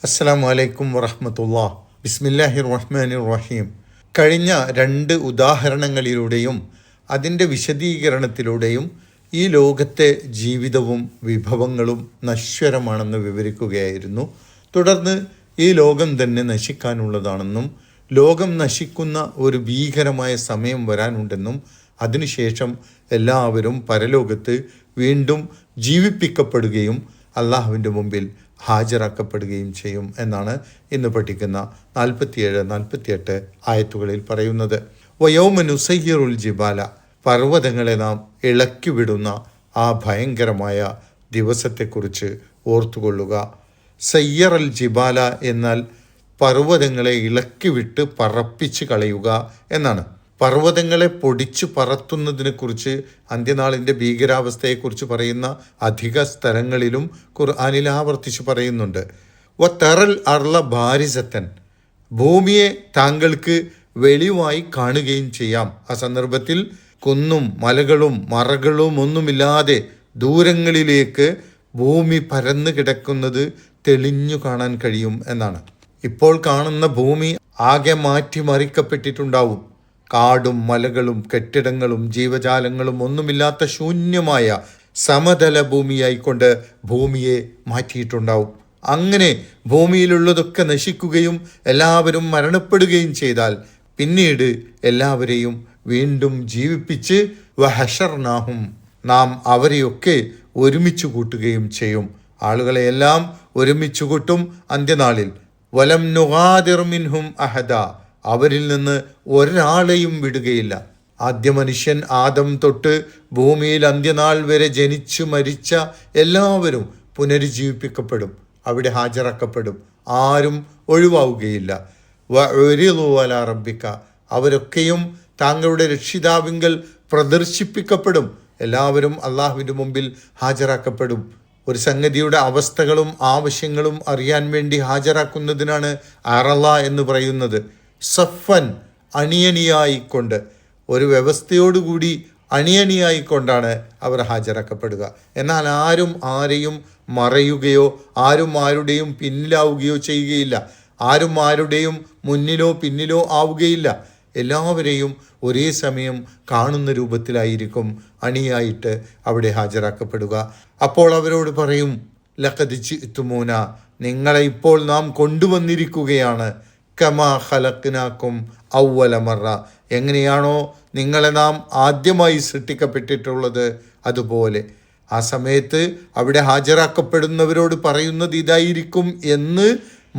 അസ്സലാമു അലൈക്കും വറഹ്മത്തുള്ളാഹി. ബിസ്മില്ലാഹിർ റഹ്മാനിർ റഹീം. കഴിഞ്ഞ രണ്ട് ഉദാഹരണങ്ങളിലൂടെയും അതിൻ്റെ വിശദീകരണത്തിലൂടെയും ഈ ലോകത്തെ ജീവിതവും വിഭവങ്ങളും നശ്വരമാണെന്ന് വിവരിക്കുകയായിരുന്നു. തുടർന്ന് ഈ ലോകം തന്നെ നശിക്കാനുള്ളതാണെന്നും ലോകം നശിക്കുന്ന ഒരു ഭീകരമായ സമയം വരാനുണ്ടെന്നും അതിനുശേഷം എല്ലാവരും പരലോകത്ത് വീണ്ടും ജീവിപ്പിക്കപ്പെടുകയും അള്ളാഹുവിൻ്റെ മുമ്പിൽ ഹാജരാക്കപ്പെടുകയും ചെയ്യും എന്നാണ് ഇന്ന് പഠിക്കുന്ന 47-48 ആയത്തുകളിൽ പറയുന്നത്. വയൗമ നുസയ്യിറുൽ ജിബാല, പർവ്വതങ്ങളെ നാം ഇളക്കിവിടുന്ന ആ ഭയങ്കരമായ ദിവസത്തെക്കുറിച്ച് ഓർത്തുകൊള്ളുക. സയ്യറൽ ജിബാല എന്നാൽ പർവ്വതങ്ങളെ ഇളക്കിവിട്ട് പറപ്പിച്ച് കളയുക എന്നാണ്. പർവ്വതങ്ങളെ പൊടിച്ചു പറത്തുന്നതിനെക്കുറിച്ച് അന്ത്യനാളിൻ്റെ ഭീകരാവസ്ഥയെക്കുറിച്ച് പറയുന്ന അധിക സ്ഥലങ്ങളിലും ഖുർആനിൽ ആവർത്തിച്ച് പറയുന്നുണ്ട്. വതറൽ അർള ബാരിസത്തൻ, ഭൂമിയെ താങ്കൾക്ക് വെളിവായി കാണുകയും ചെയ്യാം. ആ സന്ദർഭത്തിൽ കുന്നും മലകളും മറകളും ഒന്നുമില്ലാതെ ദൂരങ്ങളിലേക്ക് ഭൂമി പരന്നു കിടക്കുന്നത് തെളിഞ്ഞു കാണാൻ കഴിയും എന്നാണ്. ഇപ്പോൾ കാണുന്ന ഭൂമി ആകെ മാറ്റിമറിക്കപ്പെട്ടിട്ടുണ്ടാവും. കാടും മലകളും കെട്ടിടങ്ങളും ജീവജാലങ്ങളും ഒന്നുമില്ലാത്ത ശൂന്യമായ സമതല ഭൂമിയായിക്കൊണ്ട് ഭൂമിയെ മാറ്റിയിട്ടുണ്ടാവും. അങ്ങനെ ഭൂമിയിലുള്ളതൊക്കെ നശിക്കുകയും എല്ലാവരും മരണപ്പെടുകയും ചെയ്താൽ പിന്നീട് എല്ലാവരെയും വീണ്ടും ജീവിപ്പിച്ച് വഹശർനാഹും, നാം അവരെയൊക്കെ ഒരുമിച്ച് കൂട്ടുകയും ചെയ്യും. ആളുകളെയെല്ലാം ഒരുമിച്ച് കൂട്ടും അന്ത്യനാളിൽ. വലം നുഗാദിർ മിൻഹും അഹദ, അവരിൽ നിന്ന് ഒരാളെയും വിടുകയില്ല. ആദ്യ മനുഷ്യൻ ആദം തൊട്ട് ഭൂമിയിൽ അന്ത്യനാൾ വരെ ജനിച്ചു മരിച്ച എല്ലാവരും പുനരുജ്ജീവിപ്പിക്കപ്പെടും, അവിടെ ഹാജരാക്കപ്പെടും. ആരും ഒഴിവാവുകയില്ല. വഉരിളു അലാ റബ്ബിക, അവരൊക്കെയും താങ്കളുടെ രക്ഷിതാവിങ്കൽ പ്രദർശിപ്പിക്കപ്പെടും. എല്ലാവരും അള്ളാഹുവിൻ്റെ മുമ്പിൽ ഹാജരാക്കപ്പെടും. ഒരു സംഗതിയുടെ അവസ്ഥകളും ആവശ്യങ്ങളും അറിയാൻ വേണ്ടി ഹാജരാക്കുന്നതിനാണ് അറള എന്ന് പറയുന്നത്. സഫൻ, അണിയണിയായിക്കൊണ്ട്, ഒരു വ്യവസ്ഥയോടുകൂടി അണിയണിയായിക്കൊണ്ടാണ് അവർ ഹാജരാക്കപ്പെടുക. എന്നാൽ ആരും ആരെയും മറയുകയോ ആരും ആരുടെയും പിന്നിലാവുകയോ ചെയ്യുകയില്ല. ആരും ആരുടെയും മുന്നിലോ പിന്നിലോ ആവുകയില്ല. എല്ലാവരെയും ഒരേ സമയം കാണുന്ന രൂപത്തിലായിരിക്കും അണിയായിട്ട് അവിടെ ഹാജരാക്കപ്പെടുക. അപ്പോൾ അവരോട് പറയും, ലഖദ് ജിഅ്തുമൂന, നിങ്ങളെ ഇപ്പോൾ നാം കൊണ്ടുവന്നിരിക്കുകയാണ്. കമാ ഖലഖ്നാകും അവ്വല മറ, എങ്ങനെയാണോ നിങ്ങളെ നാം ആദ്യമായി സൃഷ്ടിക്കപ്പെട്ടിട്ടുള്ളത് അതുപോലെ. ആ സമയത്ത് അവിടെ ഹാജരാക്കപ്പെടുന്നവരോട് പറയുന്നത് ഇതായിരിക്കും എന്ന്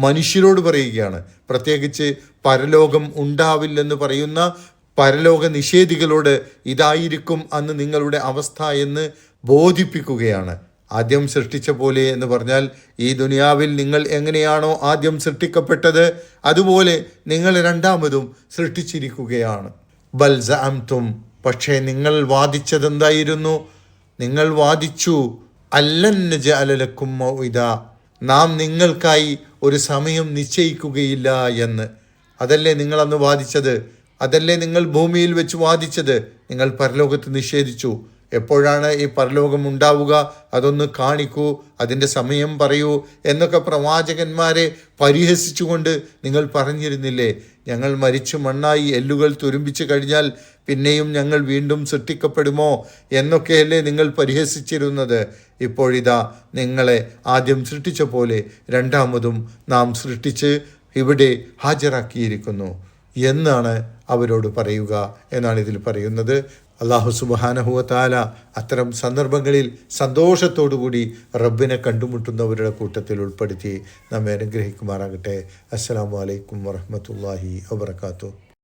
മനുഷ്യരോട് പറയുകയാണ്. പ്രത്യേകിച്ച് പരലോകം ഉണ്ടാവില്ലെന്ന് പറയുന്ന പരലോക നിഷേധികളോട് ഇതായിരിക്കും അന്ന് നിങ്ങളുടെ അവസ്ഥ എന്ന് ബോധിപ്പിക്കുകയാണ്. ആദ്യം സൃഷ്ടിച്ച പോലെ എന്ന് പറഞ്ഞാൽ ഈ ദുനിയാവിൽ നിങ്ങൾ എങ്ങനെയാണോ ആദ്യം സൃഷ്ടിക്കപ്പെട്ടത് അതുപോലെ നിങ്ങൾ രണ്ടാമതും സൃഷ്ടിച്ചിരിക്കുകയാണ്. ബൽ സഅംതും, പക്ഷേ നിങ്ങൾ വാദിച്ചതെന്തായിരുന്നു? നിങ്ങൾ വാദിച്ചു അല്ലൻ നജഅല ലക്കും മൗഇദ, നാം നിങ്ങൾക്കായി ഒരു സമയം നിശ്ചയിക്കുകയില്ല എന്ന്. അതല്ലേ നിങ്ങൾ അന്ന് വാദിച്ചത്? അതല്ലേ നിങ്ങൾ ഭൂമിയിൽ വെച്ച് വാദിച്ചത്? നിങ്ങൾ പരലോകത്ത് നിഷേധിച്ചു. എപ്പോഴാണ് ഈ പരലോകം ഉണ്ടാവുക? അതൊന്ന് കാണിക്കൂ, അതിൻ്റെ സമയം പറയൂ എന്നൊക്കെ പ്രവാചകന്മാരെ പരിഹസിച്ചുകൊണ്ട് നിങ്ങൾ പറഞ്ഞിരുന്നില്ലേ? ഞങ്ങൾ മരിച്ചു മണ്ണായി എല്ലുകൾ തുരുമ്പിച്ചു കഴിഞ്ഞാൽ പിന്നെയും ഞങ്ങൾ വീണ്ടും സൃഷ്ടിക്കപ്പെടുമോ എന്നൊക്കെയല്ലേ നിങ്ങൾ പരിഹസിച്ചിരുന്നത്? ഇപ്പോഴിതാ നിങ്ങളെ ആദ്യം സൃഷ്ടിച്ച പോലെ രണ്ടാമതും നാം സൃഷ്ടിച്ച് ഇവിടെ ഹാജരാക്കിയിരിക്കുന്നു എന്നാണ് അവരോട് പറയുക എന്നാണ് ഇതിൽ പറയുന്നത്. അല്ലാഹു സുബ്ഹാനഹു വ തആല അത്തരം സന്ദർഭങ്ങളിൽ സന്തോഷത്തോടുകൂടി റബ്ബിനെ കണ്ടുമുട്ടുന്നവരുടെ കൂട്ടത്തിൽ ഉൾപ്പെടുത്തി നമ്മെ അനുഗ്രഹിക്കുമാറാകട്ടെ. അസ്സലാമു അലൈക്കും വറഹ്മത്തുള്ളാഹി വബറകാതുഹു.